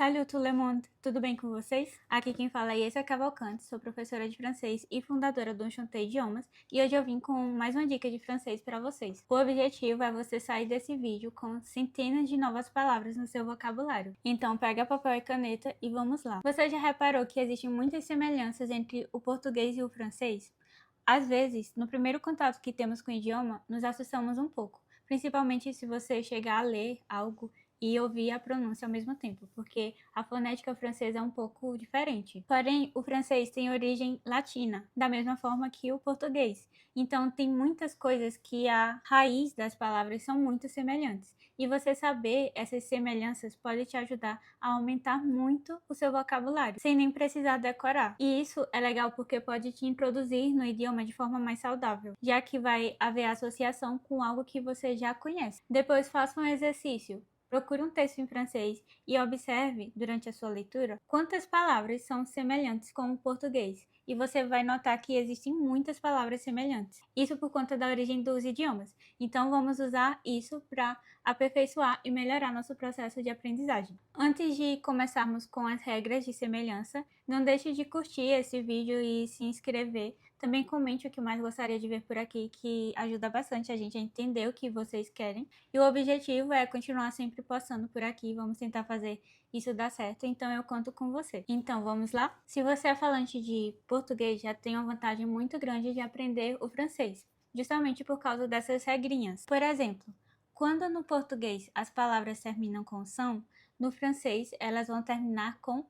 Salut tout le monde! Tudo bem com vocês? Aqui quem fala é Essa Cavalcante, sou professora de francês e fundadora do Enchanté Idiomas, e hoje eu vim com mais uma dica de francês para vocês. O objetivo é você sair desse vídeo com centenas de novas palavras no seu vocabulário. Então pega papel e caneta e vamos lá. Você já reparou que existem muitas semelhanças entre o português e o francês? Às vezes, no primeiro contato que temos com o idioma, nos assustamos um pouco, principalmente se você chegar a ler algo e ouvir a pronúncia ao mesmo tempo, porque a fonética francesa é um pouco diferente. Porém, o francês tem origem latina, da mesma forma que o português. Então, tem muitas coisas que a raiz das palavras são muito semelhantes. E você saber essas semelhanças pode te ajudar a aumentar muito o seu vocabulário, sem nem precisar decorar. E isso é legal porque pode te introduzir no idioma de forma mais saudável, já que vai haver associação com algo que você já conhece. Depois faça um exercício. Procure um texto em francês e observe, durante a sua leitura, quantas palavras são semelhantes com o português. E você vai notar que existem muitas palavras semelhantes. Isso por conta da origem dos idiomas. Então vamos usar isso para aperfeiçoar e melhorar nosso processo de aprendizagem. Antes de começarmos com as regras de semelhança, não deixe de curtir esse vídeo e se inscrever. Também comente o que mais gostaria de ver por aqui, que ajuda bastante a gente a entender o que vocês querem. E o objetivo é continuar sempre postando por aqui. Vamos tentar fazer isso dar certo, então eu conto com você. Então vamos lá? Se você é falante de português, já tem uma vantagem muito grande de aprender o francês, justamente por causa dessas regrinhas. Por exemplo, quando no português as palavras terminam com são, no francês elas vão terminar com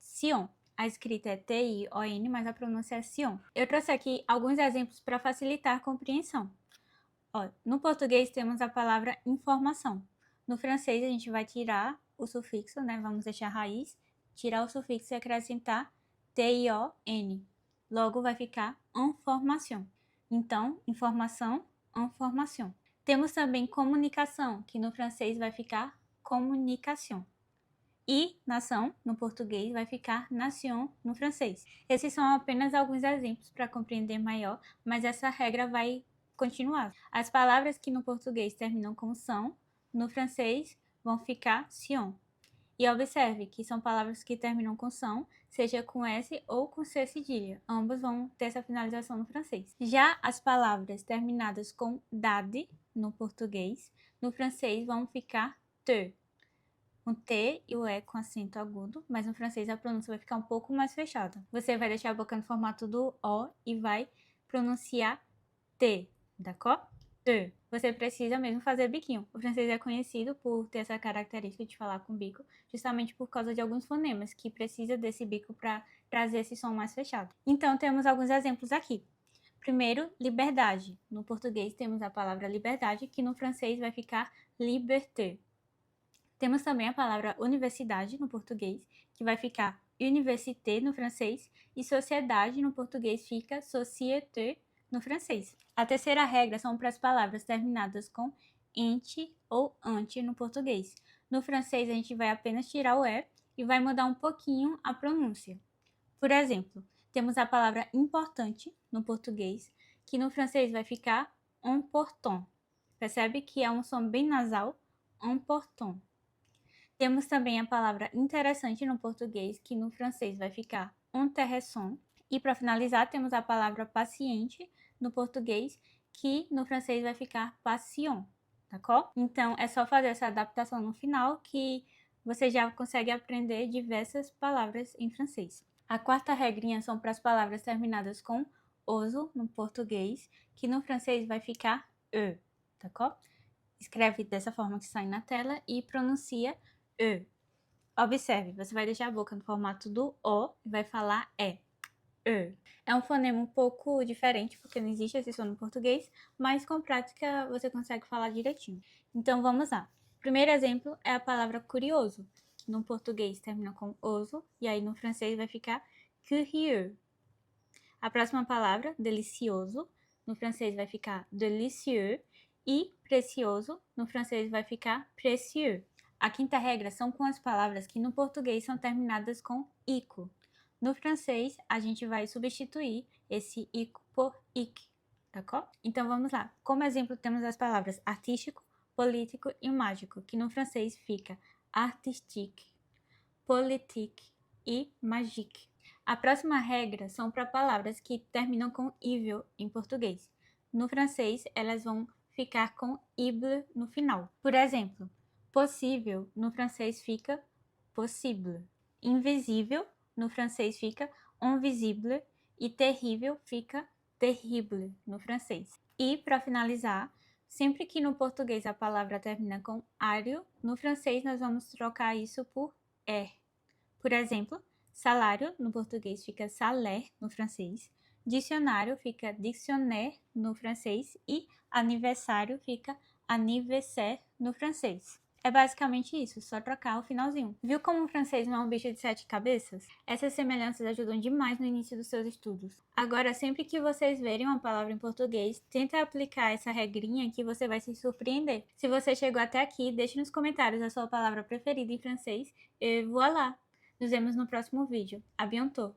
sion. A escrita é T-I-O-N, mas a pronúncia é sion. Eu trouxe aqui alguns exemplos para facilitar a compreensão. Ó, no português temos a palavra informação. No francês a gente vai tirar o sufixo, né? Vamos deixar a raiz, tirar o sufixo e acrescentar T-I-O-N. Logo vai ficar information. Então, informação, information. Temos também comunicação, que no francês vai ficar communication. E nação, no português, vai ficar nation no francês. Esses são apenas alguns exemplos para compreender melhor, mas essa regra vai continuar. As palavras que no português terminam com são, no francês vão ficar sion. E observe que são palavras que terminam com são, seja com S ou com C cedilha. Ambos vão ter essa finalização no francês. Já as palavras terminadas com dade, no português, no francês vão ficar te. Um T e o E com acento agudo, mas no francês a pronúncia vai ficar um pouco mais fechada. Você vai deixar a boca no formato do O e vai pronunciar T, d'accord? Te. Você precisa mesmo fazer biquinho. O francês é conhecido por ter essa característica de falar com bico, justamente por causa de alguns fonemas que precisa desse bico para trazer esse som mais fechado. Então temos alguns exemplos aqui. Primeiro, liberdade. No português temos a palavra liberdade, que no francês vai ficar liberté. Temos também a palavra universidade no português, que vai ficar université no francês, e sociedade no português fica société no francês. A terceira regra são para as palavras terminadas com ente ou ante no português. No francês a gente vai apenas tirar o E e vai mudar um pouquinho a pronúncia. Por exemplo, temos a palavra importante no português, que no francês vai ficar important. Percebe que é um som bem nasal, important. Temos também a palavra interessante no português, que no francês vai ficar intéressant. E para finalizar, temos a palavra paciente no português, que no francês vai ficar patient, d'accord? Então, é só fazer essa adaptação no final que você já consegue aprender diversas palavras em francês. A quarta regrinha são para as palavras terminadas com oso no português, que no francês vai ficar e, d'accord? Escreve dessa forma que sai na tela e pronuncia e. Observe, você vai deixar a boca no formato do O e vai falar E. E. É um fonema um pouco diferente, porque não existe esse som no português, mas com prática você consegue falar direitinho. Então vamos lá. O primeiro exemplo é a palavra curioso, que no português termina com oso, e aí no francês vai ficar curieux. A próxima palavra, delicioso, no francês vai ficar délicieux, e precioso, no francês vai ficar précieux. A quinta regra são com as palavras que no português são terminadas com ico. No francês, a gente vai substituir esse ico por ic, d'accord? Então vamos lá. Como exemplo, temos as palavras artístico, político e mágico, que no francês fica artistique. politique e magique. A próxima regra são para palavras que terminam com evil em português. No francês, elas vão ficar com ible no final. Por exemplo, possível no francês fica possible. Invisível no francês fica invisible e terrível fica terrible no francês. E para finalizar, sempre que no português a palavra termina com ário, no francês nós vamos trocar isso por er. Por exemplo, salário no português fica salaire no francês, dicionário fica dictionnaire no francês e aniversário fica anniversaire no francês. É basicamente isso, só trocar o finalzinho. Viu como o francês não é um bicho de 7 cabeças? Essas semelhanças ajudam demais no início dos seus estudos. Agora, sempre que vocês verem uma palavra em português, tenta aplicar essa regrinha que você vai se surpreender. Se você chegou até aqui, deixe nos comentários a sua palavra preferida em francês e voilà! Nos vemos no próximo vídeo. À bientôt!